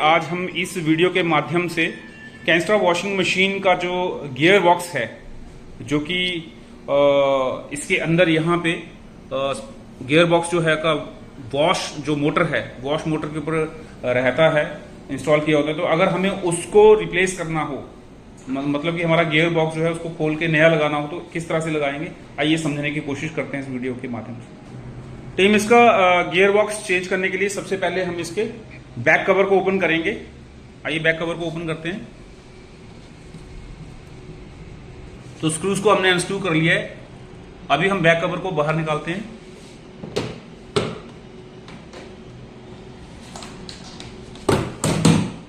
आज हम इस वीडियो के माध्यम से कैस्ट्रॉ वॉशिंग मशीन का जो गियर बॉक्स है, जो कि इसके अंदर यहाँ पे गियर बॉक्स जो है का वॉश जो मोटर है, वॉश मोटर के ऊपर रहता है, इंस्टॉल किया होता है। तो अगर हमें उसको रिप्लेस करना हो, मतलब कि हमारा गियर बॉक्स जो है उसको खोल के नया लगाना हो, तो किस तरह से लगाएंगे, आइए समझने की कोशिश करते हैं इस वीडियो के माध्यम से। टीम इसका गियर बॉक्स चेंज करने के लिए सबसे पहले हम इसके बैक कवर को ओपन करेंगे। आइए बैक कवर को ओपन करते हैं। तो स्क्रूज को हमने अनस्क्रू कर लिया है। अभी हम बैक कवर को बाहर निकालते हैं।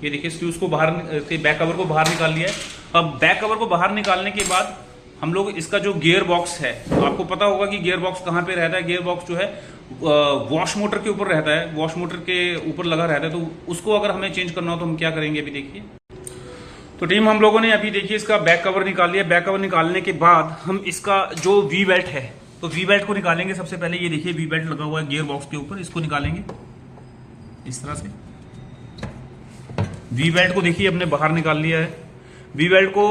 ये देखिए स्क्रूज को बाहर, बैक कवर को बाहर निकाल लिया है। अब बैक कवर को बाहर निकालने के बाद हम लोग इसका जो गियर बॉक्स है, आपको पता होगा कि गियर बॉक्स कहां पे रहता है। गियर बॉक्स जो है वॉश मोटर के ऊपर रहता है, वॉश मोटर के ऊपर लगा रहता है। तो उसको अगर हमें चेंज करना हो तो हम क्या करेंगे, अभी देखिए। तो टीम हम लोगों ने अभी देखिए इसका बैक कवर निकाल लिया। बैक कवर निकालने के बाद हम इसका जो वी बेल्ट है, तो वी बेल्ट को निकालेंगे। सबसे पहले ये देखिए वी बेल्ट लगा हुआ है गियर बॉक्स के ऊपर, इसको निकालेंगे इस तरह से। वी बेल्ट को देखिए हमने बाहर निकाल लिया है। वी बेल्ट को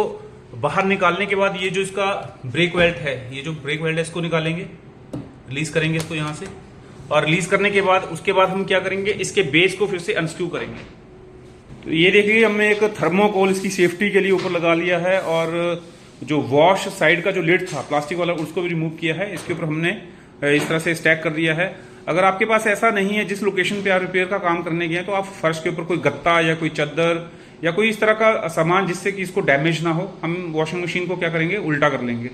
बाहर निकालने के बाद ये जो इसका ब्रेक बेल्ट है, ये जो ब्रेक बेल्ट है, इसको निकालेंगे, रिलीज करेंगे इसको यहां से। और रिलीज करने के बाद उसके बाद हम क्या करेंगे, इसके बेस को फिर से अनस्क्रू करेंगे। तो ये देखिए हमने एक थर्मोकोल इसकी सेफ्टी के लिए ऊपर लगा लिया है, और जो वॉश साइड का जो लिड था प्लास्टिक वाला, उसको भी रिमूव किया है। इसके ऊपर हमने इस तरह से स्टैक कर दिया है। अगर आपके पास ऐसा नहीं है, जिस लोकेशन पे आप रिपेयर का काम करने गए हैं, तो आप फर्श के ऊपर कोई गत्ता या कोई चद्दर या कोई इस तरह का सामान जिससे कि इसको डैमेज ना हो, हम वॉशिंग मशीन को क्या करेंगे, उल्टा कर लेंगे।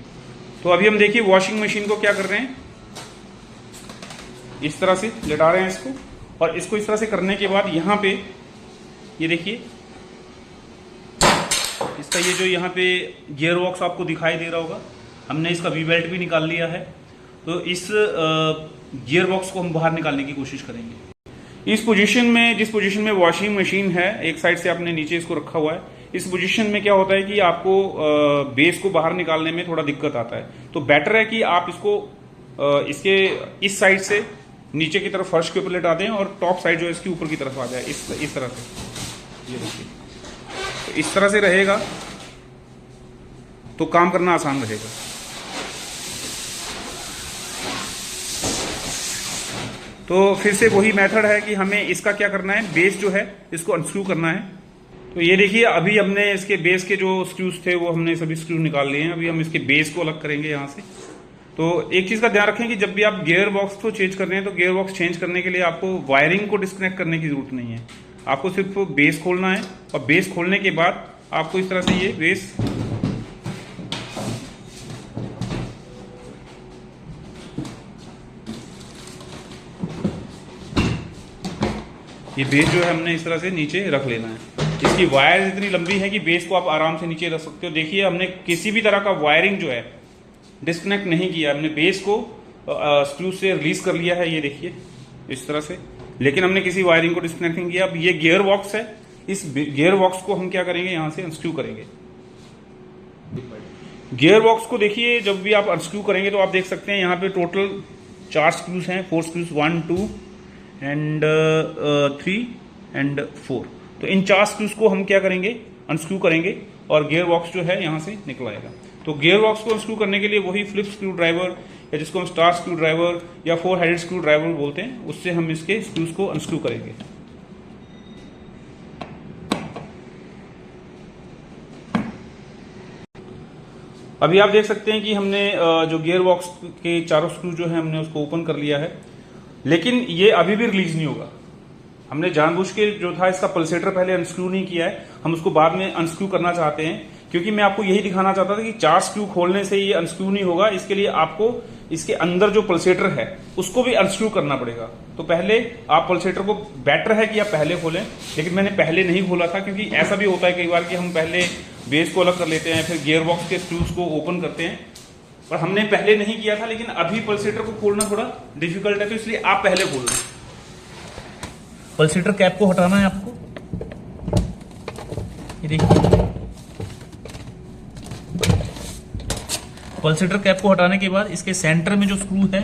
तो अभी हम देखिए वॉशिंग मशीन को क्या कर रहे हैं, इस तरह से लेटा रहे हैं इसको। और इसको इस तरह से करने के बाद यहाँ पे ये देखिए इसका ये जो यहाँ पे गियर बॉक्स आपको दिखाई दे रहा होगा, हमने इसका वी बेल्ट भी निकाल लिया है। तो इस गियर बॉक्स को हम बाहर निकालने की कोशिश करेंगे। इस पोजीशन में, जिस पोजीशन में वॉशिंग मशीन है, एक साइड से आपने नीचे इसको रखा हुआ है, इस पोजीशन में क्या होता है कि आपको बेस को बाहर निकालने में थोड़ा दिक्कत आता है। तो बेटर है कि आप इसको इसके इस साइड से नीचे की तरफ फर्श के ऊपर लेटा दें, और टॉप साइड जो है इसकी ऊपर की तरफ आ जाए, इस तरह से। ये देखिए तो इस तरह से रहेगा तो काम करना आसान रहेगा। तो फिर से वही मेथड है कि हमें इसका क्या करना है, बेस जो है इसको अनस्क्रू करना है। तो ये देखिए अभी हमने इसके बेस के जो स्क्रूज थे वो हमने सभी स्क्रू निकाल लिए हैं। अभी हम इसके बेस को अलग करेंगे यहाँ से। तो एक चीज का ध्यान रखें कि जब भी आप गियर बॉक्स को चेंज कर रहे हैं, तो गियर बॉक्स चेंज करने के लिए आपको वायरिंग को डिस्कनेक्ट करने की जरूरत नहीं है। आपको सिर्फ बेस खोलना है, और बेस खोलने के बाद आपको इस तरह से ये बेस जो है हमने इस तरह से नीचे रख लेना है। इसकी वायर इतनी लंबी है कि बेस को आप आराम से नीचे रख सकते हो। देखिए हमने किसी भी तरह का वायरिंग जो है डिस्कनेक्ट नहीं किया, हमने बेस को स्क्रू से रिलीज कर लिया है, ये देखिए इस तरह से। लेकिन हमने किसी वायरिंग को डिस्कनेक्ट नहीं किया। अब ये गियर बॉक्स है, इस गियर बॉक्स को हम क्या करेंगे, यहां से अनस्क्रू करेंगे। गियर बॉक्स को देखिए जब भी आप अनस्क्रू करेंगे तो आप देख सकते हैं यहाँ पे टोटल 4 स्क्रूज हैं, 4 स्क्रूज, 1 2 एंड 3 एंड 4। तो इन 4 स्क्रूज को हम क्या करेंगे, अनस्क्रू करेंगे, और गियर बॉक्स जो है यहां से निकल आएगा। तो गियर बॉक्स को अनस्क्रू करने के लिए वही फ्लिप स्क्रू ड्राइवर, या जिसको हम स्टार स्क्रू ड्राइवर या 4 हेडेड स्क्रू ड्राइवर बोलते हैं, उससे हम इसके स्क्रूज को अनस्क्रू करेंगे। अभी आप देख सकते हैं कि हमने जो गियर बॉक्स के चारों स्क्रू जो है हमने उसको ओपन कर लिया है, लेकिन ये अभी भी रिलीज नहीं होगा। हमने जानबूझ के जो था इसका पल्सेटर पहले अनस्क्रू नहीं किया है, हम उसको बाद में अनस्क्रू करना चाहते हैं, क्योंकि मैं आपको यही दिखाना चाहता था कि 4 स्क्रू खोलने से ये अनस्क्रू नहीं होगा। इसके लिए आपको इसके अंदर जो पल्सेटर है उसको भी अनस्क्रू करना पड़ेगा। तो पहले आप पल्सेटर को, बेटर है कि आप पहले खोलें, लेकिन मैंने पहले नहीं खोला था, क्योंकि ऐसा भी होता है कई बार कि हम पहले बेस को अलग कर लेते हैं, फिर गियर बॉक्स के स्क्रूज को ओपन करते हैं, पर हमने पहले नहीं किया था। लेकिन अभी पल्सेटर को खोलना थोड़ा डिफिकल्ट है, तो इसलिए आप पहले खोल लें। पल्सेटर कैप को हटाना है आपको, ये देखिए पल्सेटर कैप को हटाने के बाद इसके सेंटर में जो स्क्रू है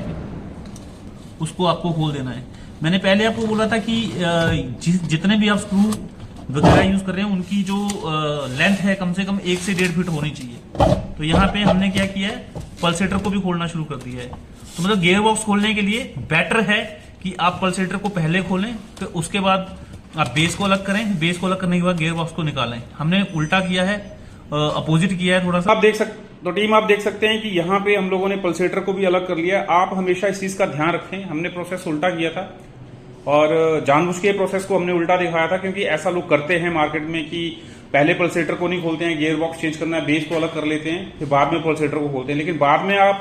उसको आपको खोल देना है। मैंने पहले आपको बोला था कि जितने भी आप स्क्रू वगैरह यूज कर रहे हैं उनकी जो लेंथ है कम से कम 1 से 1.5 फीट होनी चाहिए। तो यहाँ पे हमने क्या किया है, पल्सेटर को भी खोलना शुरू कर दिया है। तो मतलब गियर बॉक्स खोलने के लिए बेटर है कि आप पल्सेटर को पहले खोलें, फिर उसके बाद आप बेस को अलग करें, बेस को अलग करने के बाद गियर बॉक्स को निकालें। हमने उल्टा किया है, अपोजिट किया है थोड़ा सा। तो टीम आप देख सकते हैं कि यहाँ पे हम लोगों ने पल्सेटर को भी अलग कर लिया। आप हमेशा इस चीज का ध्यान रखें, हमने प्रोसेस उल्टा किया था और जानबूझ के प्रोसेस को हमने उल्टा दिखाया था, क्योंकि ऐसा लोग करते हैं मार्केट में कि पहले पल्सेटर को नहीं खोलते हैं, गियर बॉक्स चेंज करना है, बेस को अलग कर लेते हैं, फिर बाद में पल्सेटर को खोलते हैं। लेकिन बाद में आप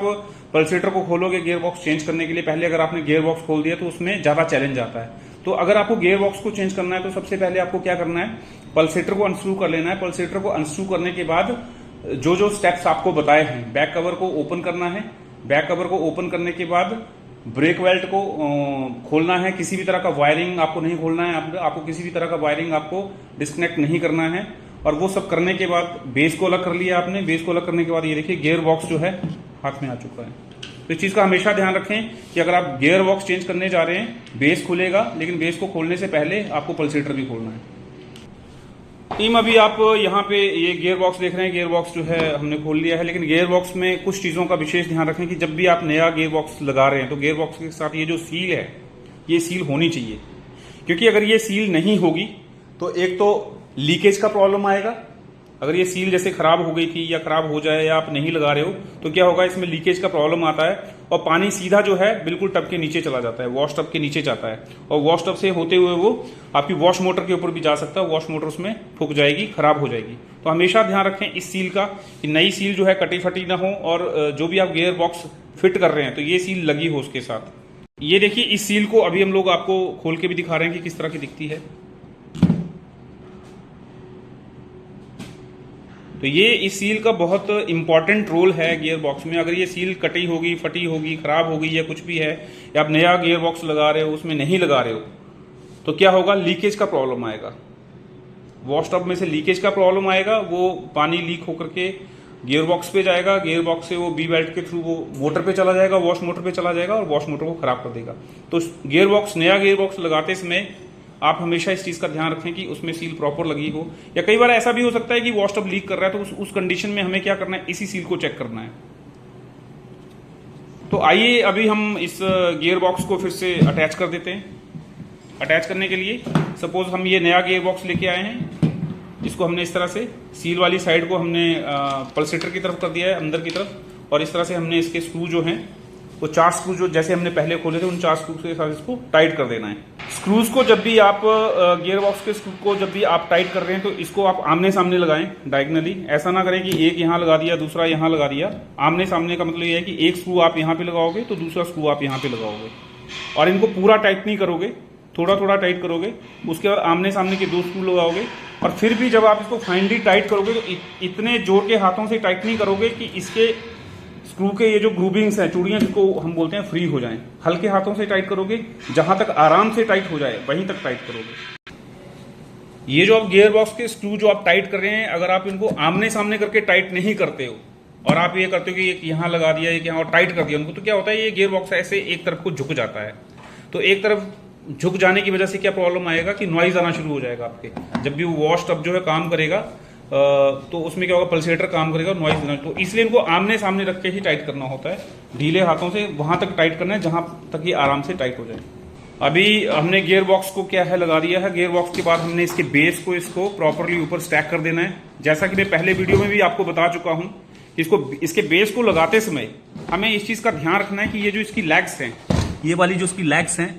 पल्सेटर को खोलोगे गियर बॉक्स चेंज करने के लिए, पहले अगर आपने गियर बॉक्स खोल दिया तो उसमें ज्यादा चैलेंज आता है। तो अगर आपको गियर बॉक्स को चेंज करना है तो सबसे पहले आपको क्या करना है, पल्सेटर को अनस्क्रू कर लेना है। पल्सेटर को अनस्क्रू करने के बाद जो जो स्टेप्स आपको बताए हैं, बैक कवर को ओपन करना है। बैक कवर को ओपन करने के बाद ब्रेक वेल्ट को खोलना है। किसी भी तरह का वायरिंग आपको नहीं खोलना है, आपको किसी भी तरह का वायरिंग आपको डिस्कनेक्ट नहीं करना है। और वो सब करने के बाद बेस को अलग कर लिया आपने। बेस को अलग करने के बाद ये देखिए गियर बॉक्स जो है हाथ में आ चुका है। तो इस चीज का हमेशा ध्यान रखें कि अगर आप गियर बॉक्स चेंज करने जा रहे हैं, बेस खुलेगा, लेकिन बेस को खोलने से पहले आपको पल्सेटर भी खोलना है। टीम अभी आप यहाँ पे ये गियर बॉक्स देख रहे हैं, गियर बॉक्स जो है हमने खोल लिया है। लेकिन गियर बॉक्स में कुछ चीजों का विशेष ध्यान रखें कि जब भी आप नया गियर बॉक्स लगा रहे हैं तो गियर बॉक्स के साथ ये जो सील है, ये सील होनी चाहिए। क्योंकि अगर ये सील नहीं होगी तो एक तो लीकेज का प्रॉब्लम आएगा। अगर ये सील जैसे खराब हो गई थी या खराब हो जाए या आप नहीं लगा रहे हो तो क्या होगा, इसमें लीकेज का प्रॉब्लम आता है और पानी सीधा जो है बिल्कुल टब के नीचे चला जाता है, वॉश टब के नीचे जाता है और वॉश टब से होते हुए वो आपकी वॉश मोटर के ऊपर भी जा सकता है। वॉश मोटर उसमें ठुक जाएगी, खराब हो जाएगी। तो हमेशा ध्यान रखें इस सील का कि नई सील जो है कटी फटी ना हो और जो भी आप गियर बॉक्स फिट कर रहे हैं तो ये सील लगी हो उसके साथ। ये देखिए, इस सील को अभी हम लोग आपको खोल के भी दिखा रहे हैं कि किस तरह की दिखती है। तो ये इस सील का बहुत इंपॉर्टेंट रोल है गियर बॉक्स में। अगर ये सील कटी होगी, फटी होगी, खराब होगी या कुछ भी है, या आप नया गियर बॉक्स लगा रहे हो उसमें नहीं लगा रहे हो, तो क्या होगा, लीकेज का प्रॉब्लम आएगा। वॉश टब में से लीकेज का प्रॉब्लम आएगा, वो पानी लीक होकर के गियर बॉक्स पे जाएगा, गियर बॉक्स से वो बी बेल्ट के थ्रू वो मोटर पे चला जाएगा, वॉश मोटर पे चला जाएगा और वॉश मोटर को खराब कर देगा। तो गियर बॉक्स, नया गियर बॉक्स लगाते समय आप हमेशा इस चीज का ध्यान रखें कि उसमें सील प्रॉपर लगी हो। या कई बार ऐसा भी हो सकता है कि वॉश टब लीक कर रहा है, तो उस कंडीशन में हमें क्या करना है, इसी सील को चेक करना है। तो आइए अभी हम इस गियर बॉक्स को फिर से अटैच कर देते हैं। अटैच करने के लिए सपोज हम ये नया गियर बॉक्स लेके आए हैं, इसको हमने इस तरह से सील वाली साइड को हमने पल्सेटर की तरफ कर दिया है, अंदर की तरफ, और इस तरह से हमने इसके स्क्रू जो हैं वो 4 स्क्रू जो जैसे हमने पहले खोले थे उन 4 स्क्रू के साथ इसको टाइट कर देना है। स्क्रूज को जब भी आप गियर बॉक्स के स्क्रू को जब भी आप टाइट कर रहे हैं तो इसको आप आमने सामने लगाएं, डायगनली। ऐसा ना करें कि एक यहाँ लगा दिया, दूसरा यहाँ लगा दिया। आमने सामने का मतलब ये है कि एक स्क्रू आप यहाँ पे लगाओगे तो दूसरा स्क्रू आप यहाँ पे लगाओगे, और इनको पूरा टाइट नहीं करोगे, थोड़ा थोड़ा टाइट करोगे। उसके बाद आमने सामने के 2 स्क्रू लगाओगे, और फिर भी जब आप इसको फाइनली टाइट करोगे तो इतने जोर के हाथों से टाइट नहीं करोगे कि इसके स्क्रू के ये जो ग्रूविंग्स हैं, चूड़ियां जिसको हम बोलते हैं, फ्री हो जाएं। हल्के हाथों से टाइट करोगे, जहां तक आराम से टाइट हो जाए वहीं तक टाइट करोगे। ये जो आप गियर बॉक्स के स्क्रू जो आप टाइट कर रहे हैं, अगर आप इनको आमने सामने करके टाइट नहीं करते हो और आप ये करते हो कि एक यहाँ लगा दिया, एक यहाँ और टाइट कर दिया उनको, तो क्या होता है, ये गियर बॉक्स ऐसे एक तरफ को झुक जाता है। तो एक तरफ झुक जाने की वजह से क्या प्रॉब्लम आएगा कि नॉइज आना शुरू हो जाएगा आपके। जब भी वो वॉश टब जो है काम करेगा तो उसमें क्या होगा, पल्सेटर काम करेगा, नॉइज देना। तो इसलिए इनको आमने सामने रख के ही टाइट करना होता है। ढीले हाथों से वहां तक टाइट करना है जहां तक ये आराम से टाइट हो जाए। अभी हमने गियर बॉक्स को क्या है लगा दिया है। गियर बॉक्स के बाद हमने इसके बेस को इसको प्रॉपरली ऊपर स्टैक कर देना है। जैसा कि मैं पहले वीडियो में भी आपको बता चुका हूं, इसको इसके बेस को लगाते समय हमें इस चीज का ध्यान रखना है कि ये जो इसकी लैग्स हैं, ये वाली जो इसकी लैग्स हैं,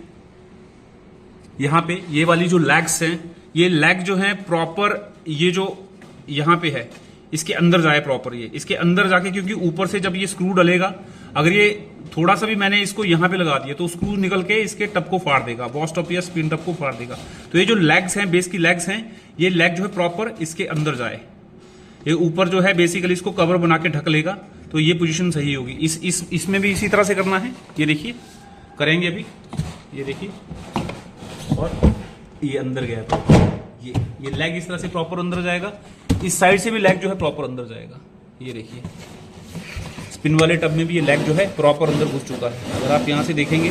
यहाँ पे ये वाली जो लैग्स हैं, ये लैग जो है प्रॉपर ये जो यहाँ पे है इसके अंदर जाए प्रॉपर। ये इसके अंदर जाके, क्योंकि ऊपर से जब ये स्क्रू डलेगा, अगर ये थोड़ा सा भी मैंने इसको यहाँ पे लगा दिया तो स्क्रू निकल के इसके टब को फाड़ देगा, वॉश टब या स्पिन टब को फाड़ देगा। तो ये जो लेग्स हैं, बेस की लेग्स हैं, ये लेग जो है प्रॉपर इसके अंदर जाए। ये ऊपर जो है बेसिकली इसको कवर बना के ढक लेगा, तो ये पोजीशन सही होगी। इसमें भी इसी तरह से करना है। ये देखिए करेंगे अभी, ये देखिए, और ये अंदर गया तो ये लेग इस तरह से प्रॉपर अंदर जाएगा। इस साइड से भी लेग जो है प्रॉपर अंदर जाएगा। ये देखिए स्पिन वाले टब में भी ये लेग जो है प्रॉपर अंदर घुस चुका है। अगर आप यहाँ से देखेंगे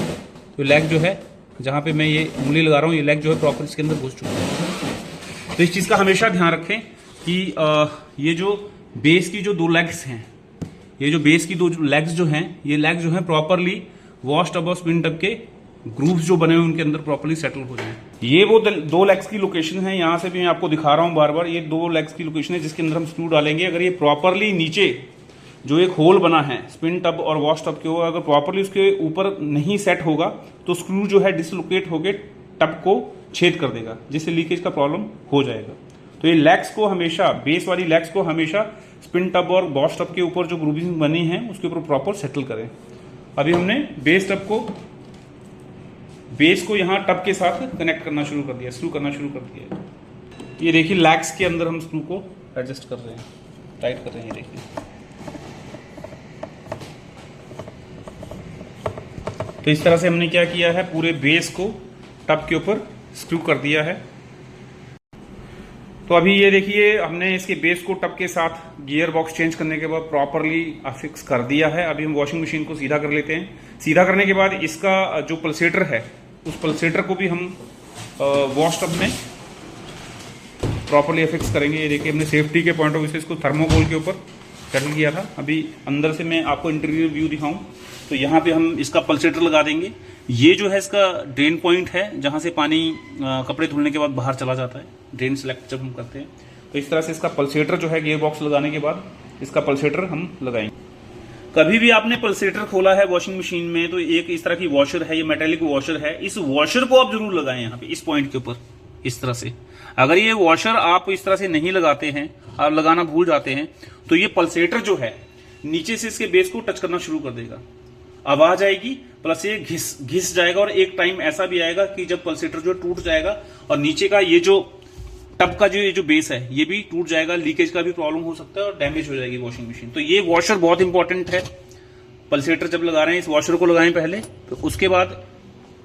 तो लेग जो है, जहाँ पे मैं ये उंगली लगा रहा हूँ, ये लेग जो है प्रॉपर इसके अंदर घुस चुका है। तो इस चीज का हमेशा ध्यान रखें कि ये जो बेस की जो 2 लेग्स हैं, ये जो बेस की 2 लेग्स जो हैं, ये लेग्स जो हैं प्रॉपरली वॉश टब और स्पिन टब के ग्रूव्स जो बने हुए उनके अंदर प्रॉपरली सेटल हो जाए। ये वो 2 लेग्स की लोकेशन है, यहां से भी मैं आपको दिखा रहा हूं बार बार। ये 2 लेग्स की लोकेशन है जिसके अंदर हम स्क्रू डालेंगे। अगर ये प्रॉपरली नीचे जो एक होल बना है स्पिन टब और वॉश टब के, वो अगर प्रॉपरली उसके ऊपर नहीं सेट होगा तो स्क्रू जो है डिसलोकेट होकर टब को छेद कर देगा, जिससे लीकेज का प्रॉब्लम हो जाएगा। तो ये लेग्स को हमेशा, बेस वाली लेग्स को हमेशा स्पिन टब और वॉश टब के ऊपर जो ग्रूविंग बनी है उसके ऊपर प्रॉपर सेटल करें। अभी हमने बेस को यहाँ टब के साथ कनेक्ट करना शुरू कर दिया, स्क्रू करना शुरू कर दिया। ये देखिए लेग्स के अंदर हम स्क्रू को एडजस्ट कर रहे हैं, टाइट कर रहे हैं। देखिए तो इस तरह से हमने क्या किया है, पूरे बेस को टब के ऊपर स्क्रू कर दिया है। तो अभी ये देखिए हमने इसके बेस को टब के साथ गियर बॉक्स चेंज करने के बाद प्रॉपरली अफिक्स कर दिया है। अभी हम वॉशिंग मशीन को सीधा कर लेते हैं। सीधा करने के बाद इसका जो पल्सेटर है, उस पल्सेटर को भी हम वॉश टब में प्रॉपरली अफिक्स करेंगे। ये देखिए हमने सेफ्टी के पॉइंट ऑफ व्यू से इसको थर्मोकोल के ऊपर सेटल किया था। अभी अंदर से मैं आपको इंटीरियर व्यू दिखाऊं तो यहाँ पे हम इसका पल्सेटर लगा देंगे। ये जो है इसका ड्रेन पॉइंट है, जहाँ से पानी कपड़े धुलने के बाद बाहर चला जाता है, ड्रेन सेलेक्ट जब हम करते हैं। तो इस तरह से इसका पल्सेटर जो है गियर बॉक्स लगाने के बाद इसका पल्सेटर हम लगाएंगे। कभी भी आपने पल्सेटर खोला है वॉशिंग मशीन में तो एक इस तरह की वॉशर है, ये मेटेलिक वॉशर है। इस वॉशर को आप जरूर लगाएं यहाँ पे इस पॉइंट के ऊपर, इस तरह से। अगर ये वॉशर आप इस तरह से नहीं लगाते हैं, आप लगाना भूल जाते हैं, तो ये पल्सेटर जो है नीचे से इसके बेस को टच करना शुरू कर देगा, आवाज आएगी, प्लस ये घिस जाएगा। और एक टाइम ऐसा भी आएगा कि जब पल्सेटर जो टूट जाएगा और नीचे का ये जो टब का जो बेस है ये भी टूट जाएगा, लीकेज का भी प्रॉब्लम हो सकता है और डैमेज हो जाएगी वॉशिंग मशीन। तो ये वॉशर बहुत इंपॉर्टेंट है। पल्सेटर जब लगा रहे हैं इस वॉशर को लगाएं पहले, तो उसके बाद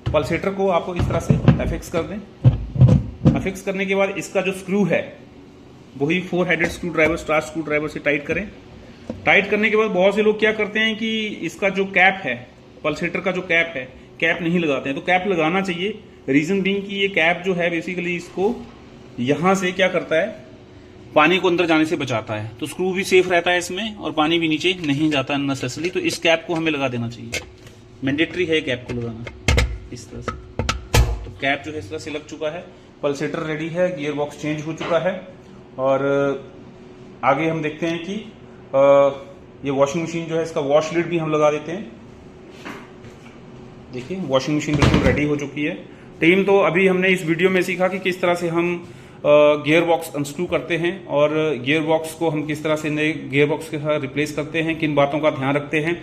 पल्सेटर को आपको इस तरह से अफिक्स कर दें। अफिक्स करने के बाद इसका जो स्क्रू है वही 4 headed screw driver, star screw driver से टाइट करें। टाइट करने के बाद बहुत से लोग क्या करते हैं कि इसका जो कैप है, पल्सेटर का जो कैप है, कैप नहीं लगाते हैं। तो कैप लगाना चाहिए। रीजन बीइंग कि ये कैप जो है बेसिकली इसको यहां से क्या करता है, पानी को अंदर जाने से बचाता है। तो स्क्रू भी सेफ रहता है इसमें और पानी भी नीचे नहीं जाता अननेसेसरी। तो इस कैप को हमें लगा देना चाहिए, मैंडेटरी है कैप को लगाना इस तरह से। तो कैप जो है इस तरह से लग चुका है, पल्सेटर रेडी है, गियर बॉक्स चेंज हो चुका है। और आगे हम देखते हैं कि ये वॉशिंग मशीन जो है इसका वॉश लिड भी हम लगा देते हैं। देखिए वॉशिंग मशीन बिल्कुल रेडी हो चुकी है। टीम, तो अभी हमने इस वीडियो में सीखा कि किस तरह से हम गियर बॉक्स अनस्क्रू करते हैं और गियर बॉक्स को हम किस तरह से नए गियर बॉक्स के साथ रिप्लेस करते हैं, किन बातों का ध्यान रखते हैं।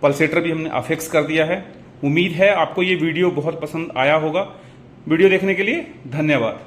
पल्सेटर भी हमने अफिक्स कर दिया है। उम्मीद है आपको ये वीडियो बहुत पसंद आया होगा। वीडियो देखने के लिए धन्यवाद।